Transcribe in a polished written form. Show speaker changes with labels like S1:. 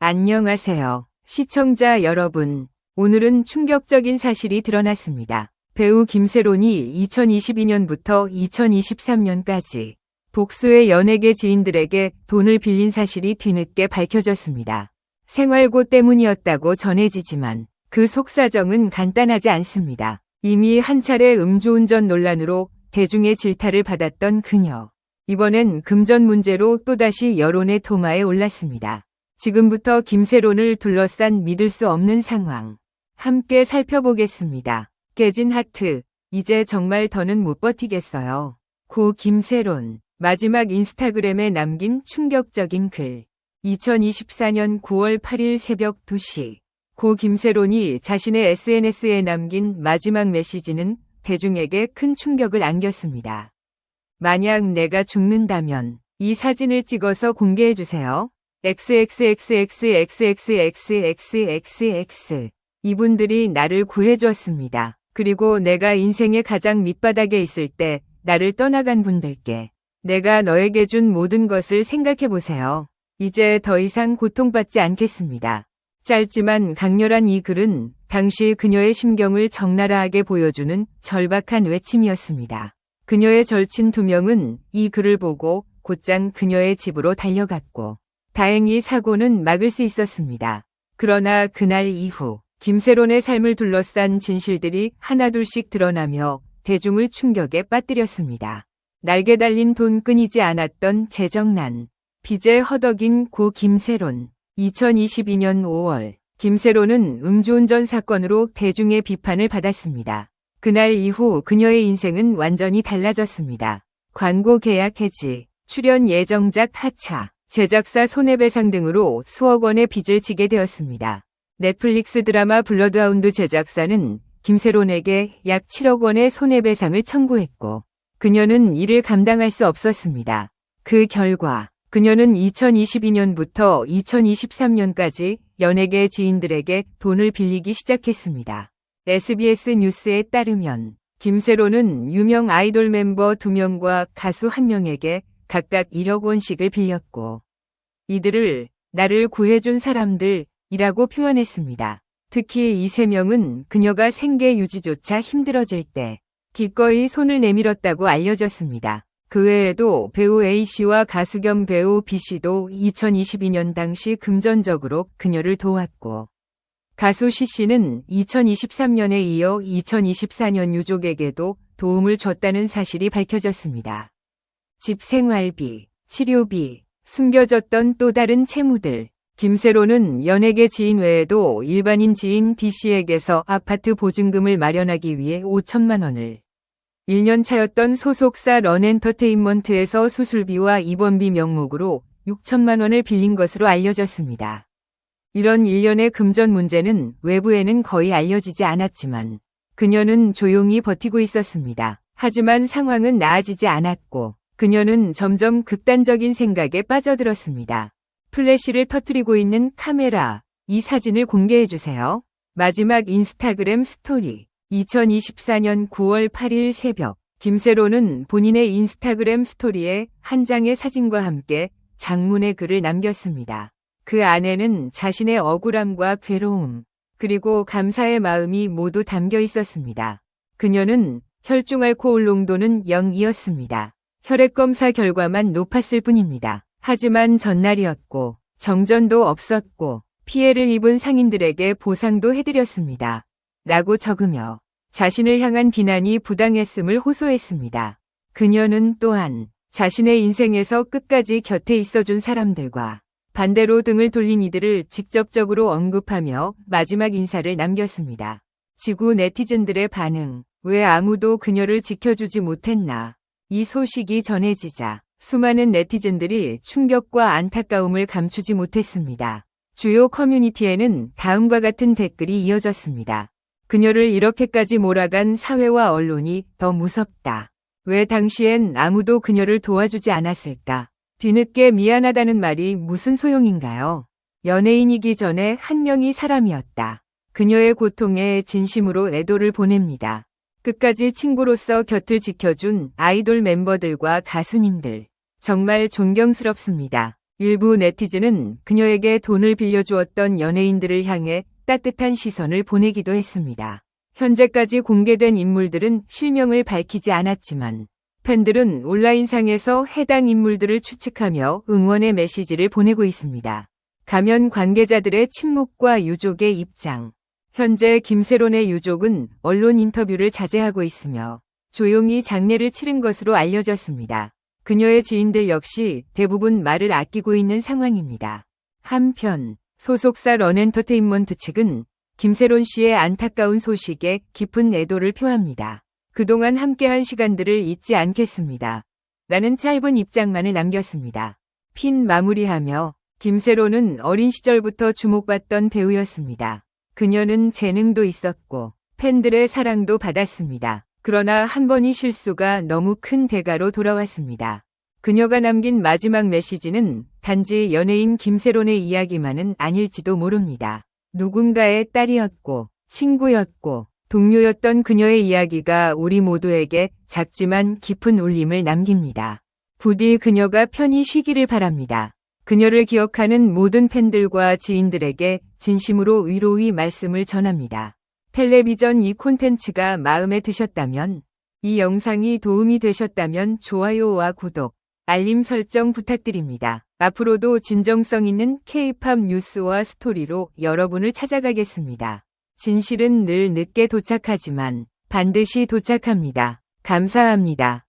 S1: 안녕하세요. 시청자 여러분. 오늘은 충격적인 사실이 드러났습니다. 배우 김세론이 2022년부터 2023년까지 복수의 연예계 지인들에게 돈을 빌린 사실이 뒤늦게 밝혀졌습니다. 생활고 때문이었다고 전해지지만 그 속사정은 간단하지 않습니다. 이미 한 차례 음주운전 논란으로 대중의 질타를 받았던 그녀. 이번엔 금전 문제로 또다시 여론의 토마에 올랐습니다. 지금부터 김세론을 둘러싼 믿을 수 없는 상황. 함께 살펴보겠습니다. 깨진 하트. 이제 정말 더는 못 버티겠어요. 고 김세론. 마지막 인스타그램에 남긴 충격적인 글. 2024년 9월 8일 새벽 2시. 고 김세론이 자신의 SNS에 남긴 마지막 메시지는 대중에게 큰 충격을 안겼습니다. 만약 내가 죽는다면 이 사진을 찍어서 공개해주세요. XXXXXXXXX. 이분들이 나를 구해주었습니다. 그리고 내가 인생의 가장 밑바닥에 있을 때 나를 떠나간 분들께 내가 너에게 준 모든 것을 생각해보세요. 이제 더 이상 고통받지 않겠습니다. 짧지만 강렬한 이 글은 당시 그녀의 심경을 적나라하게 보여주는 절박한 외침이었습니다. 그녀의 절친 2명은 이 글을 보고 곧장 그녀의 집으로 달려갔고 다행히 사고는 막을 수 있었습니다. 그러나 그날 이후 김세론의 삶을 둘러싼 진실들이 하나둘씩 드러나며 대중을 충격에 빠뜨렸습니다. 날개 달린 돈 끊이지 않았던 재정난. 빚에 허덕인 고 김세론. 2022년 5월 김세론은 음주운전 사건으로 대중의 비판을 받았습니다. 그날 이후 그녀의 인생은 완전히 달라졌습니다. 광고 계약 해지, 출연 예정작 하차, 제작사 손해배상 등으로 수억 원의 빚을 지게 되었습니다. 넷플릭스 드라마 블러드하운드 제작사는 김세론에게 약 7억 원의 손해배상을 청구했고 그녀는 이를 감당할 수 없었습니다. 그 결과 그녀는 2022년부터 2023년까지 연예계 지인들에게 돈을 빌리기 시작했습니다. SBS 뉴스에 따르면 김세론은 유명 아이돌 멤버 2명과 가수 1명에게 각각 1억 원씩을 빌렸고 이들을 나를 구해준 사람들이라고 표현했습니다. 특히 이 3명은 그녀가 생계 유지조차 힘들어질 때 기꺼이 손을 내밀었다고 알려졌습니다. 그 외에도 배우 A씨와 가수 겸 배우 B씨도 2022년 당시 금전적으로 그녀를 도왔고 가수 C씨는 2023년에 이어 2024년 유족에게도 도움을 줬다는 사실이 밝혀졌습니다. 집 생활비, 치료비, 숨겨졌던 또 다른 채무들. 김세론은 연예계 지인 외에도 일반인 지인 D씨에게서 아파트 보증금을 마련하기 위해 5천만 원을 1년 차였던 소속사 런엔터테인먼트에서 수술비와 입원비 명목으로 6천만 원을 빌린 것으로 알려졌습니다. 이런 일련의 금전 문제는 외부에는 거의 알려지지 않았지만 그녀는 조용히 버티고 있었습니다. 하지만 상황은 나아지지 않았고 그녀는 점점 극단적인 생각에 빠져들었습니다. 플래시를 터뜨리고 있는 카메라, 이 사진을 공개해주세요. 마지막 인스타그램 스토리. 2024년 9월 8일 새벽 김세론은 본인의 인스타그램 스토리에 한 장의 사진과 함께 장문의 글을 남겼습니다. 그 안에는 자신의 억울함과 괴로움 그리고 감사의 마음이 모두 담겨 있었습니다. 그녀는 혈중 알코올 농도는 0이었습니다. 혈액검사 결과만 높았을 뿐입니다. 하지만 전날이었고 정전도 없었고 피해를 입은 상인들에게 보상도 해드렸습니다. 라고 적으며 자신을 향한 비난이 부당했음을 호소했습니다. 그녀는 또한 자신의 인생에서 끝까지 곁에 있어준 사람들과 반대로 등을 돌린 이들을 직접적으로 언급하며 마지막 인사를 남겼습니다. 지구 네티즌들의 반응. 왜 아무도 그녀를 지켜주지 못했나. 이 소식이 전해지자 수많은 네티즌들이 충격과 안타까움을 감추지 못했습니다. 주요 커뮤니티에는 다음과 같은 댓글이 이어졌습니다. 그녀를 이렇게까지 몰아간 사회와 언론이 더 무섭다. 왜 당시엔 아무도 그녀를 도와주지 않았을까? 뒤늦게 미안하다는 말이 무슨 소용인가요? 연예인이기 전에 한 명의 사람이었다. 그녀의 고통에 진심으로 애도를 보냅니다. 끝까지 친구로서 곁을 지켜준 아이돌 멤버들과 가수님들. 정말 존경스럽습니다. 일부 네티즌은 그녀에게 돈을 빌려주었던 연예인들을 향해 따뜻한 시선을 보내기도 했습니다. 현재까지 공개된 인물들은 실명을 밝히지 않았지만 팬들은 온라인상에서 해당 인물들을 추측하며 응원의 메시지를 보내고 있습니다. 가면 관계자들의 침묵과 유족의 입장. 현재 김세론의 유족은 언론 인터뷰를 자제하고 있으며 조용히 장례를 치른 것으로 알려졌습니다. 그녀의 지인들 역시 대부분 말을 아끼고 있는 상황입니다. 한편 소속사 런엔터테인먼트 측은 김세론 씨의 안타까운 소식에 깊은 애도를 표합니다. 그동안 함께한 시간들을 잊지 않겠습니다. 라는 짧은 입장만을 남겼습니다. 핀 마무리하며 김세론은 어린 시절부터 주목받던 배우였습니다. 그녀는 재능도 있었고 팬들의 사랑도 받았습니다. 그러나 한 번의 실수가 너무 큰 대가로 돌아왔습니다. 그녀가 남긴 마지막 메시지는 단지 연예인 김세론의 이야기만은 아닐지도 모릅니다. 누군가의 딸이었고 친구였고 동료였던 그녀의 이야기가 우리 모두에게 작지만 깊은 울림을 남깁니다. 부디 그녀가 편히 쉬기를 바랍니다. 그녀를 기억하는 모든 팬들과 지인들에게 진심으로 위로의 말씀을 전합니다. 텔레비전 이 콘텐츠가 마음에 드셨다면, 이 영상이 도움이 되셨다면 좋아요와 구독, 알림 설정 부탁드립니다. 앞으로도 진정성 있는 K-팝 뉴스와 스토리로 여러분을 찾아가겠습니다. 진실은 늘 늦게 도착하지만 반드시 도착합니다. 감사합니다.